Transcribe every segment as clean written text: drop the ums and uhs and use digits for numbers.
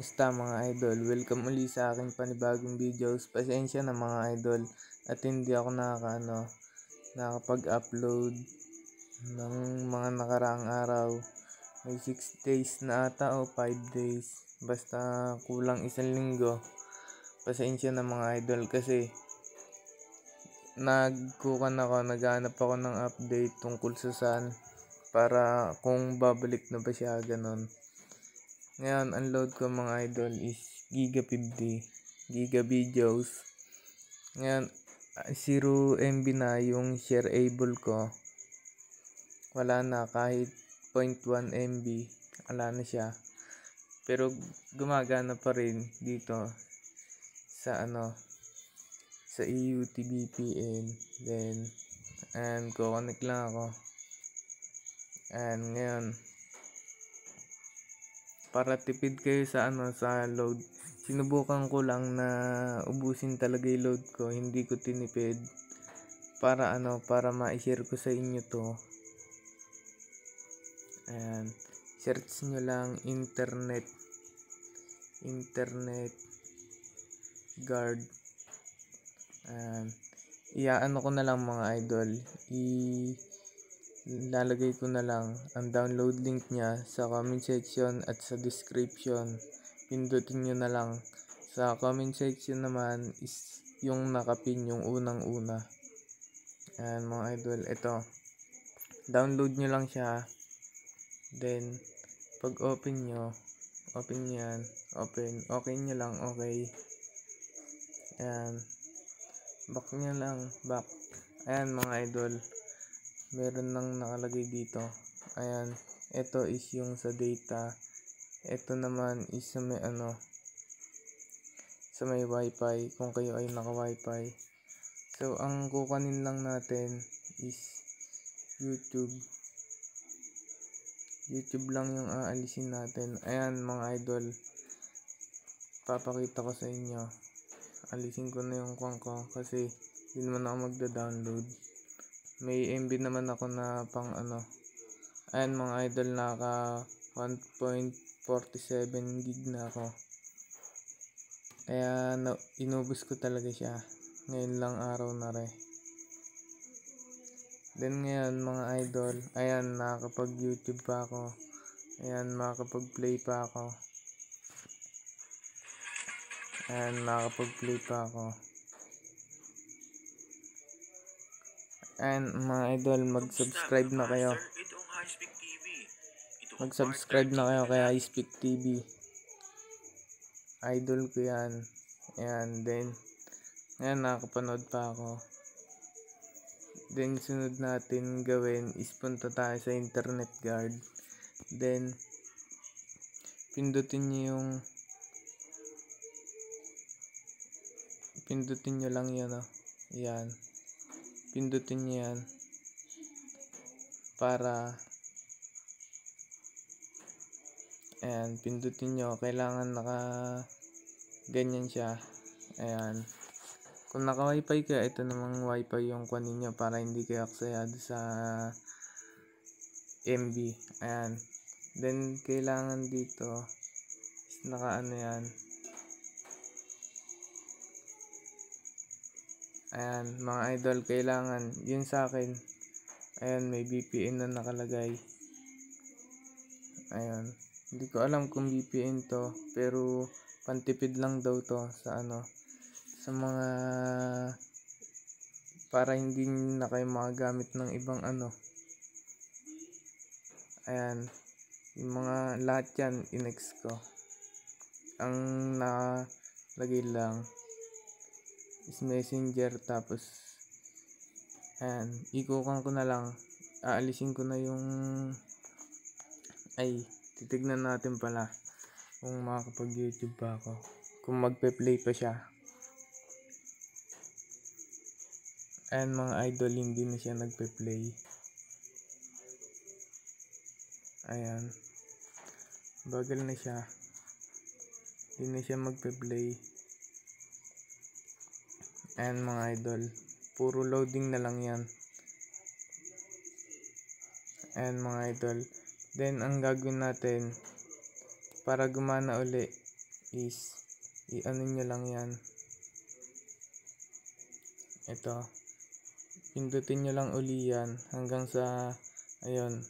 Kumusta mga idol? Welcome uli sa aking panibagong videos. Pasensya na mga idol at hindi ako nakapag-upload ng mga nakaraang araw. May 6 days na ata o 5 days. Basta kulang isang linggo. Pasensya na mga idol kasi naghahanap ako ng update tungkol sa saan para kung babalik na ba siya ganon. Ngayon, ang load ko mga idol is Giga 50, Giga videos. Ngayon, 0 MB na yung shareable ko. Wala na kahit 0.1 MB, wala na siya. Pero gumagana pa rin dito sa sa EUT VPN. Then, and connect lang ako. And ngayon, para tipid kayo sa sa load, sinubukan ko lang na ubusin talaga yung load ko, hindi ko tinipid para para ma-share ko sa inyo to. Ayan, search nyo lang internet guard. Ayan, iaano ko na lang mga idol, lalagay ko na lang ang download link niya sa comment section at sa description. Pindutin nyo na lang. Sa comment section naman is yung nakapin, yung unang-una. Ayan mga idol, ito. Download nyo lang siya. Then, pag open nyo yan. Okay nyo lang, okay. Ayan. Back nyo lang, back. Ayan mga idol. Meron nang nakalagay dito. Ayan, ito is yung sa data. Ito naman is sa may sa may wifi, kung kayo ay naka wifi. So ang kukunin lang natin is YouTube lang yung aalisin natin. Ayan mga idol, papakita ko sa inyo. Alisin ko na yung ko kasi hindi naman ako magda-download. May MB naman ako na pang Ayan mga idol, naka 1.47 gig na ako. Kaya inubos ko talaga siya. Ngayon lang araw na rin. Then ngayon mga idol, ayan, nakakapag YouTube pa ako. Ayan, makakapag-play pa ako. Ayan, nakakapag-play pa ako. And mga idol, mag-subscribe na kayo. Mag-subscribe na kayo kay Highspeak TV. Idol ko yan. Ayan, then ngayon nakakapanood pa ako. Then sunod natin gawin is punta tayo sa internet guard. Then pindutin nyo lang yan yan. Pindutin nyo yan para ayan, pindutin nyo, kailangan ganyan siya. Ayan, kung naka wifi ka, ito namang wifi yung kunin nyo para hindi kayo aksayado sa MB. Ayan, then kailangan dito is naka yan. Ayan mga idol, kailangan yun sa akin. Ayan, may VPN na nakalagay. Ayan, hindi ko alam kung VPN to, pero pantipid lang daw to sa sa mga para hindi na kayo makagamit ng ibang Ayan, yung mga lahat yan inex ko. Ang nakalagay lang is messenger, tapos ayan, ikukan ko na lang, aalisin ko na yung titignan natin pala kung makakapag YouTube pa ako, kung magpe-play pa siya. Ayan mga idol, hindi na siya nagpe-play. Ayan, bagal na siya, hindi na siya magpe-play. Ayan mga idol, puro loading na lang yan. Ayan mga idol, then ang gagawin natin para gumana uli is i-ano nyo lang yan. Ito, pindutin nyo lang uli yan hanggang sa ayun,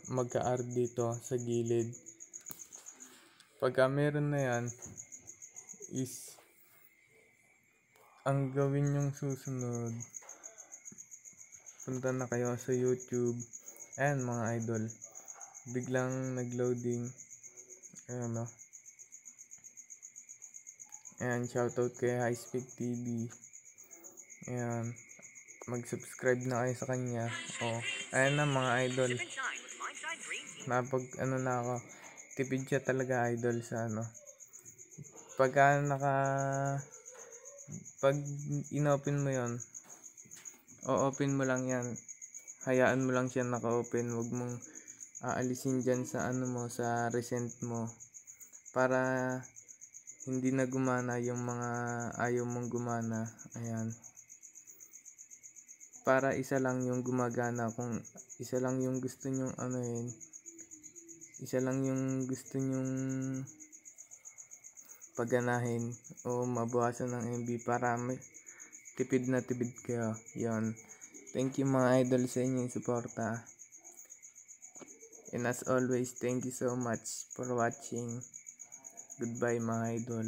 magka-R dito sa gilid. Pagka meron na yan is ang gawin yung susunod, punta na kayo sa YouTube. Ayan mga idol, biglang nag-loading. Ayan o. Ayan, shoutout kay Highspeak TV. Ayan, mag-subscribe na kayo sa kanya. O, ayan na mga idol. Ano na ako. Tipid siya talaga idol sa ano. Pag in-open mo yon, o-open mo lang yan. Hayaan mo lang siya naka-open. Huwag mong aalisin dyan sa ano mo, sa recent mo. Para hindi na gumana yung mga ayaw mong gumana. Ayan. Para isa lang yung gumagana. Kung isa lang yung gusto nyong anuhin, isa lang yung gusto nyong paganahin o mabawasan ng MB para tipid na tipid kayo. Yan. Thank you mga idol sa inyong suporta. And as always, thank you so much for watching. Goodbye mga idol.